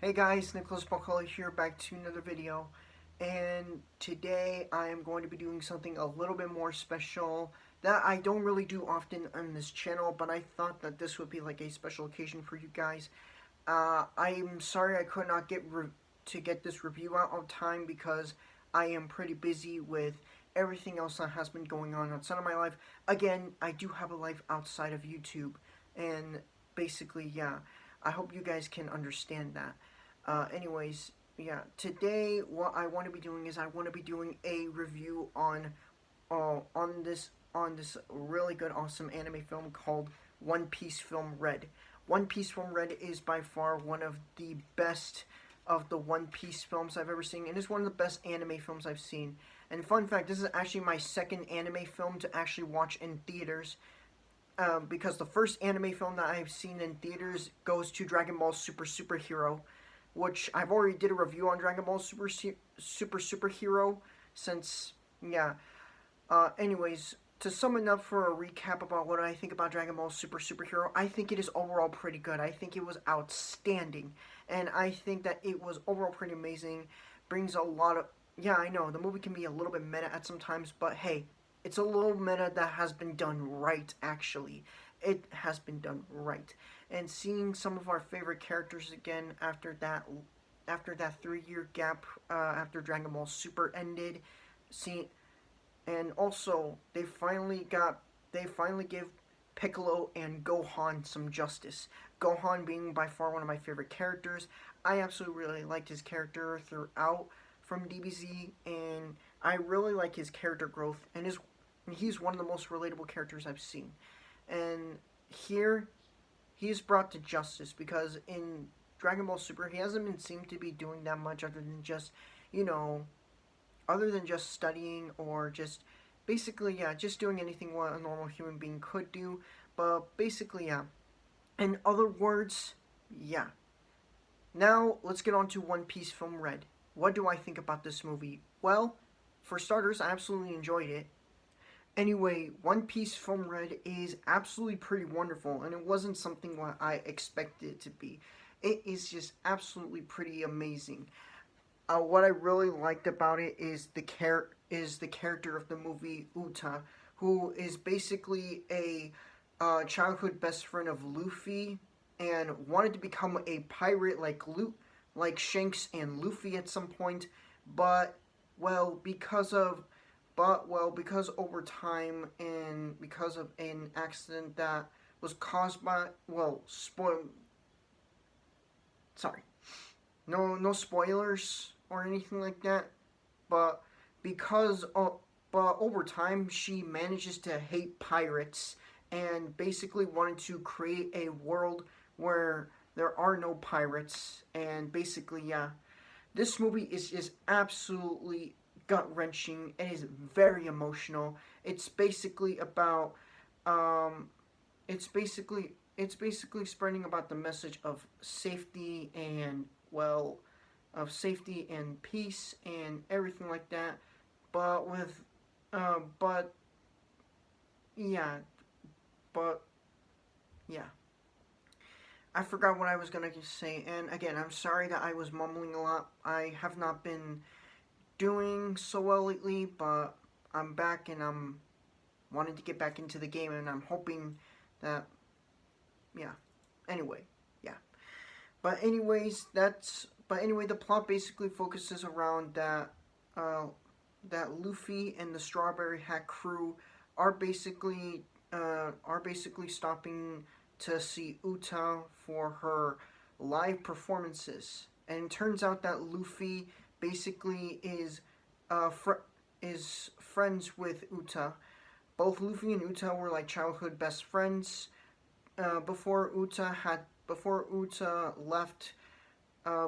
Hey guys, Nicolas here, back to another video, and today I am going to be doing something a little bit more special that I don't really do often on this channel, but I thought that this would be like a special occasion for you guys. I'm sorry I could not get this review out on time because I am pretty busy with everything else that has been going on outside of my life. Again, I do have a life outside of YouTube, and basically, yeah, I hope you guys can understand that. Anyways, yeah, today what I want to be doing is I want to be doing a review on this really good, awesome anime film called One Piece Film Red. One Piece Film Red is by far one of the best of the One Piece films I've ever seen, and it's one of the best anime films I've seen. And fun fact, this is actually my second anime film to actually watch in theaters. Because the first anime film that I've seen in theaters goes to Dragon Ball Superhero, which I've already did a review on Dragon Ball Superhero since, yeah. Anyways, to sum it up for a recap about what I think about Dragon Ball Superhero, I think it is overall pretty good. I think it was outstanding, and I think that it was overall pretty amazing. Brings a lot of, yeah, I know the movie can be a little bit meta at some times, but hey, it's a little meta that has been done right. Actually, it has been done right, and seeing some of our favorite characters again after that 3 year gap after Dragon Ball Super ended, seeing and also they finally give Piccolo and Gohan some justice. Gohan being by far one of my favorite characters. I absolutely really liked his character throughout from DBZ, and I really like his character growth, and he's one of the most relatable characters I've seen. And here he's brought to justice because in Dragon Ball Super he hasn't been seemed to be doing that much you know, other than just studying or just basically, yeah, just doing anything what a normal human being could do. But basically, yeah. In other words, yeah. Now let's get on to One Piece Film Red. What do I think about this movie? Well, for starters, I absolutely enjoyed it. Anyway, One Piece Film Red is absolutely pretty wonderful, and it wasn't something what I expected it to be. It is just absolutely pretty amazing. What I really liked about it is the character of the movie Uta, who is basically a childhood best friend of Luffy, and wanted to become a pirate like Shanks and Luffy at some point, but well, because over time and because of an accident that was caused by, well, sorry, no spoilers or anything like that, but because but over time she manages to hate pirates and basically wanted to create a world where there are no pirates. And basically, yeah, this movie is just absolutely gut wrenching. It is very emotional. It's basically about um, it's basically spreading about the message of safety and, well, of safety and peace and everything like that. But with, but yeah, but yeah, I forgot what I was gonna say. And again, I'm sorry that I was mumbling a lot. I have not been doing so well lately, but I'm back and I'm wanting to get back into the game, and I'm hoping that, yeah. Anyway, yeah. But anyway, the plot basically focuses around uh, that Luffy and the Strawberry Hat crew are basically stopping to see Uta for her live performances, and it turns out that Luffy basically is friends with Uta. Both Luffy and Uta were like childhood best friends. Before Uta left,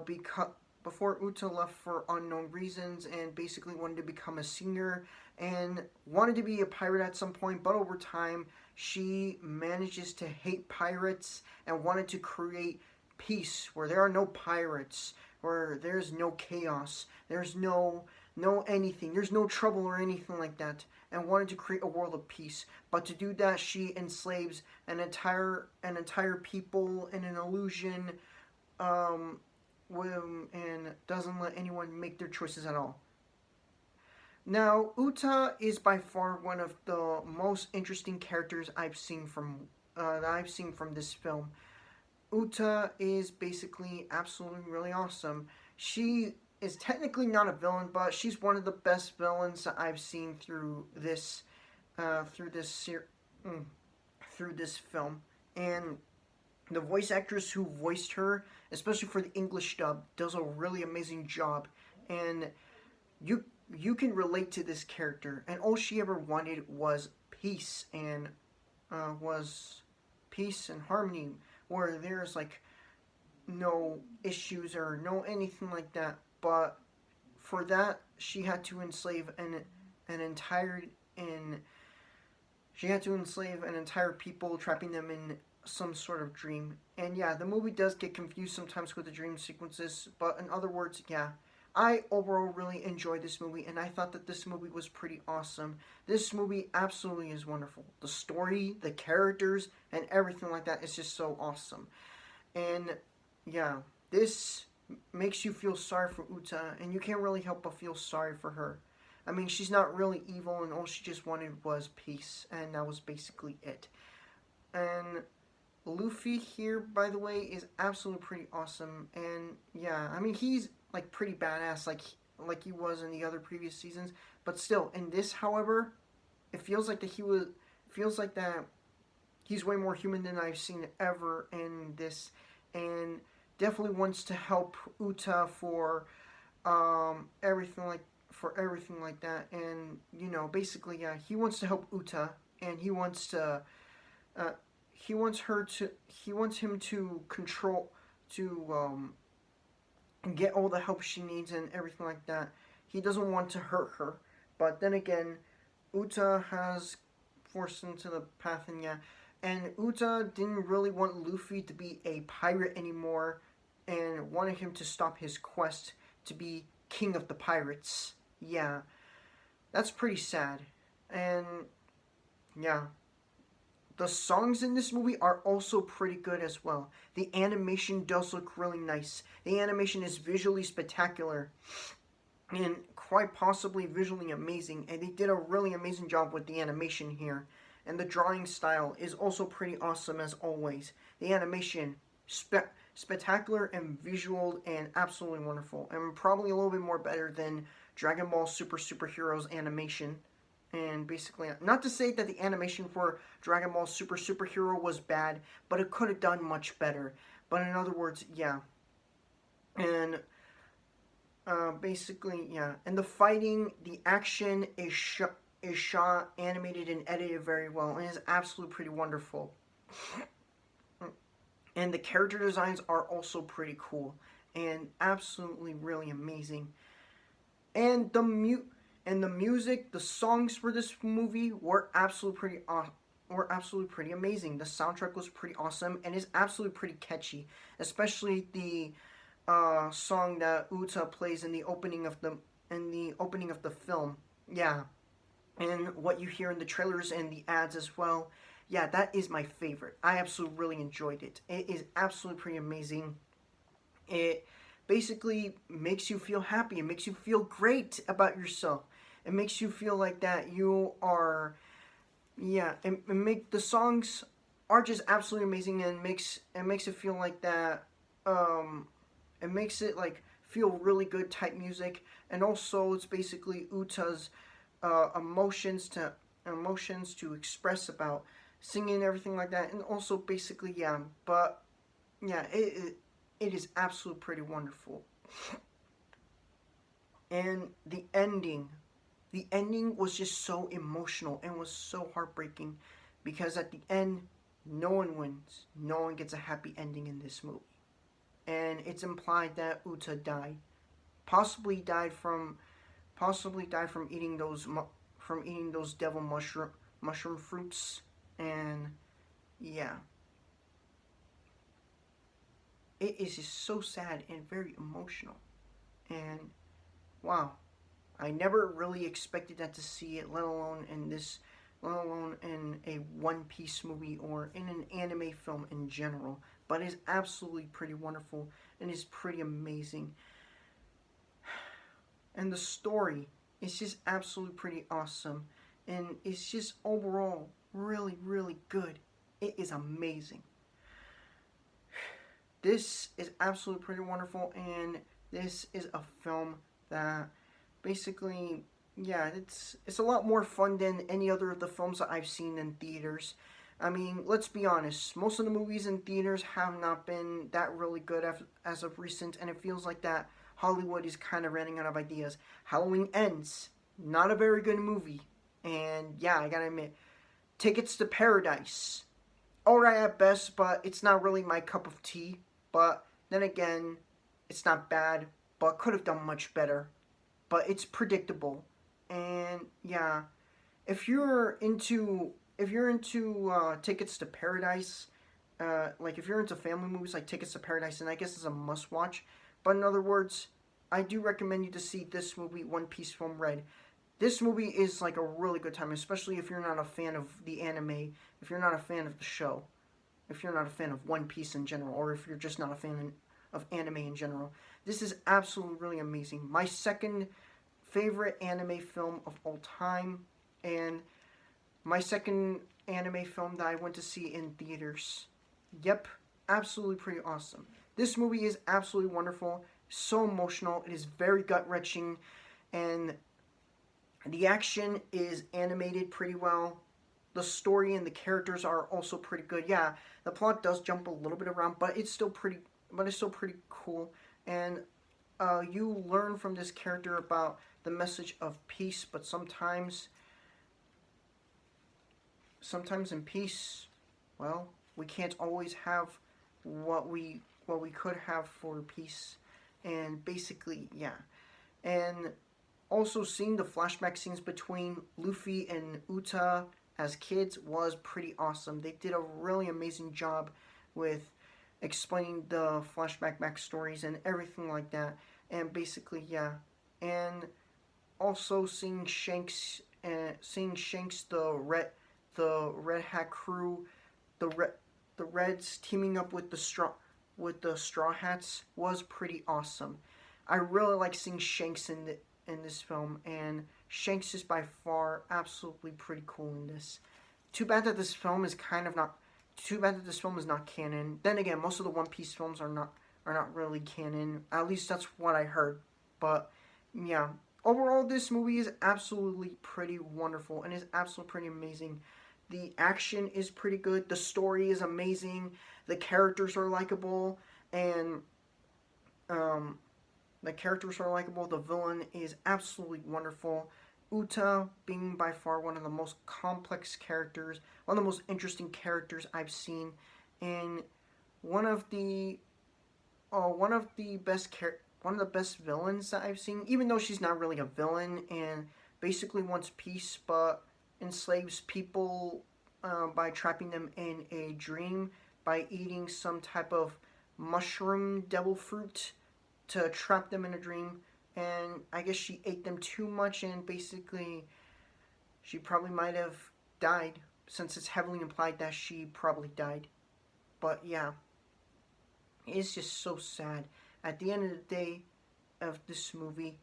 because before Uta left for unknown reasons and basically wanted to become a singer and wanted to be a pirate at some point, but over time she manages to hate pirates and wanted to create peace where there are no pirates, where there's no chaos, there's no anything, there's no trouble or anything like that, and wanted to create a world of peace. But to do that, she enslaves an entire people in an illusion, um, and doesn't let anyone make their choices at all. Now, Uta is by far one of the most interesting characters I've seen from this film. Uta is basically absolutely really awesome. She is technically not a villain, but she's one of the best villains that I've seen uh, through this ser- mm, through this film. And the voice actress who voiced her, especially for the English dub, does a really amazing job. And you you can relate to this character. And all she ever wanted was peace and harmony, where there's like no issues or no anything like that. But for that, she had to enslave an entire in she had to enslave an entire people, trapping them in some sort of dream. And yeah, the movie does get confused sometimes with the dream sequences, but in other words, yeah. I overall really enjoyed this movie, and I thought that this movie was pretty awesome. This movie absolutely is wonderful. The story, the characters, and everything like that is just so awesome. And yeah, this makes you feel sorry for Uta, and you can't really help but feel sorry for her. I mean, she's not really evil, and all she just wanted was peace, and that was basically it. And Luffy here, by the way, is absolutely pretty awesome. And yeah, I mean, he's like pretty badass, like he was in the other previous seasons. But still, in this, however, it feels like that feels like that he's way more human than I've seen ever in this, and definitely wants to help Uta everything like that. And basically, yeah, he wants to help Uta, and uh, he wants him to control to get all the help she needs and everything like that. He doesn't want to hurt her, but then again, Uta has forced him to the path, and yeah, and Uta didn't really want Luffy to be a pirate anymore, and wanted him to stop his quest to be king of the pirates. Yeah, that's pretty sad, and yeah, the songs in this movie are also pretty good as well. The animation does look really nice. The animation is visually spectacular and quite possibly visually amazing, and they did a really amazing job with the animation here. And the drawing style is also pretty awesome as always. The animation, spectacular and visual and absolutely wonderful, and probably a little bit more better than Dragon Ball Superheroes animation. And basically, not to say that the animation for Dragon Ball Superhero was bad, but it could have done much better. But in other words, yeah. And basically, yeah. And the fighting, the action is shot, animated, and edited very well, and is absolutely pretty wonderful. And the character designs are also pretty cool and absolutely really amazing. And the music, the songs for this movie were absolutely pretty amazing. The soundtrack was pretty awesome and is absolutely pretty catchy, especially the song that Uta plays in the opening of the film. Yeah, and what you hear in the trailers and the ads as well. Yeah, that is my favorite. I absolutely really enjoyed it. It is absolutely pretty amazing. It basically makes you feel happy. It makes you feel great about yourself. It makes you feel like that you are, yeah. And make the songs are just absolutely amazing, and makes it feel like that. Um, it makes it like feel really good type music, and also it's basically Uta's emotions to express about singing and everything like that, and also basically yeah. But yeah, it is absolutely pretty wonderful. And the ending was just so emotional and was so heartbreaking, because at the end, no one wins. No one gets a happy ending in this movie. And it's implied that Uta died, possibly died from eating those devil mushroom fruits. And yeah, it is just so sad and very emotional. And wow, I never really expected that to see it, let alone in a One Piece movie or in an anime film in general. but it's absolutely pretty wonderful and it's pretty amazing. And the story is just absolutely pretty awesome, and it's just overall really, really good. It is amazing. This is absolutely pretty wonderful, and this is a film that basically, yeah, it's a lot more fun than any other of the films that I've seen in theaters. I mean, let's be honest, most of the movies in theaters have not been that really good as of recent, and it feels like that Hollywood is kind of running out of ideas. Halloween Ends, not a very good movie, and yeah, I gotta admit, Tickets to Paradise, alright at best, but it's not really my cup of tea. But then again, it's not bad, but could have done much better. But it's predictable, and yeah, if you're into Tickets to Paradise, like if you're into family movies like Tickets to Paradise, then I guess it's a must watch. But in other words, I do recommend you to see this movie, One Piece Film Red. This movie is like a really good time, especially if you're not a fan of the anime, if you're not a fan of the show, if you're not a fan of One Piece in general, or if you're just not a fan of anime in general. This is absolutely really amazing. My second favorite anime film of all time, and my second anime film that I went to see in theaters. Yep, absolutely pretty awesome. This movie is absolutely wonderful, so emotional. It is very gut wrenching, and the action is animated pretty well. The story and the characters are also pretty good. Yeah, the plot does jump a little bit around, but it's still pretty. But it's still pretty cool, and you learn from this character about the message of peace. But sometimes in peace, well, we can't always have what we could have for peace, and basically, yeah, and also seeing the flashback scenes between Luffy and Uta as kids was pretty awesome. They did a really amazing job with explaining the flashback backstories and everything like that. And basically, yeah. And also seeing Shanks, the Red Hat crew, the Reds teaming up with the Straw Hats was pretty awesome. I really like seeing Shanks in this film, and Shanks is by far absolutely pretty cool in this. Too bad that this film is kind of not. Too bad that this film is not canon. Then again, most of the One Piece films are not really canon. At least that's what I heard. But yeah, overall, this movie is absolutely pretty wonderful and is absolutely pretty amazing. The action is pretty good. The story is amazing. The characters are likable, and um, the characters are likable. The villain is absolutely wonderful. Uta being by far one of the most complex characters, one of the most interesting characters I've seen, and one of the one of the best villains that I've seen. Even though she's not really a villain and basically wants peace, but enslaves people by trapping them in a dream by eating some type of mushroom devil fruit to trap them in a dream. And I guess she ate them too much, and basically she probably might have died, since it's heavily implied that she probably died. But yeah, it's just so sad. At the end of the day of this movie,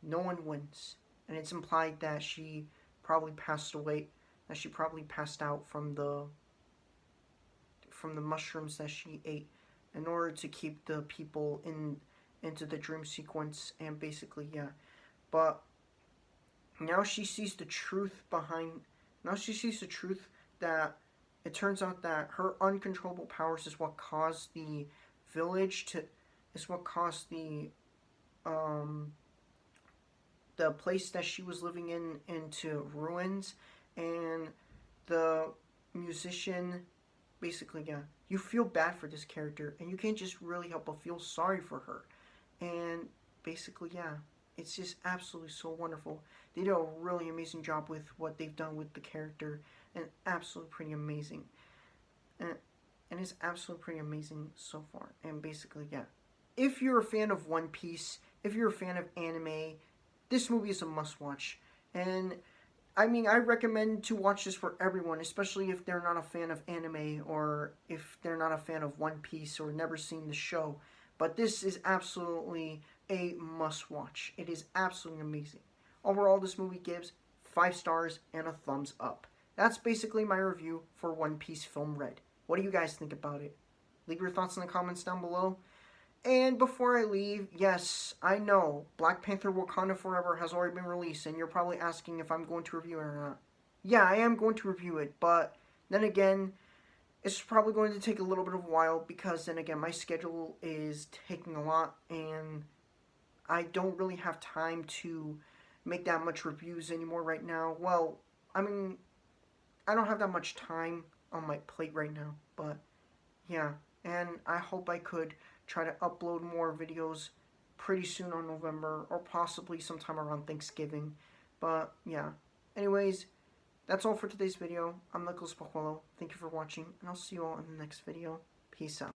no one wins. And it's implied that she probably passed away, that she probably passed out from the mushrooms that she ate in order to keep the people into the dream sequence. And basically, yeah. But now she sees the truth behind. Now she sees the truth that it turns out that her uncontrollable powers is what caused the village to. Is what caused the place that she was living in into ruins, and the musician basically, yeah, you feel bad for this character and you can't just really help but feel sorry for her. And basically, yeah, it's just absolutely so wonderful. They did a really amazing job with what they've done with the character, and absolutely pretty amazing. And, and it's absolutely pretty amazing so far. And basically, yeah. If you're a fan of One Piece, if you're a fan of anime, this movie is a must watch. And I mean, I recommend to watch this for everyone, especially if they're not a fan of anime or if they're not a fan of One Piece or never seen the show. But this is absolutely a must watch. It is absolutely amazing. Overall, this movie gives 5 stars and a thumbs up. That's basically my review for One Piece Film Red. What do you guys think about it? Leave your thoughts in the comments down below. And before I leave, yes, I know Black Panther Wakanda Forever has already been released, and you're probably asking if I'm going to review it or not. Yeah, I am going to review it, but then again, it's probably going to take a little bit of a while because then again, my schedule is taking a lot, and I don't really have time to make that much reviews anymore right now. Well, I mean, I don't have that much time on my plate right now, but yeah, and I hope I could try to upload more videos pretty soon on November or possibly sometime around Thanksgiving. But yeah, anyways, that's all for today's video. I'm Nicolas. Thank you for watching, and I'll see you all in the next video. Peace out.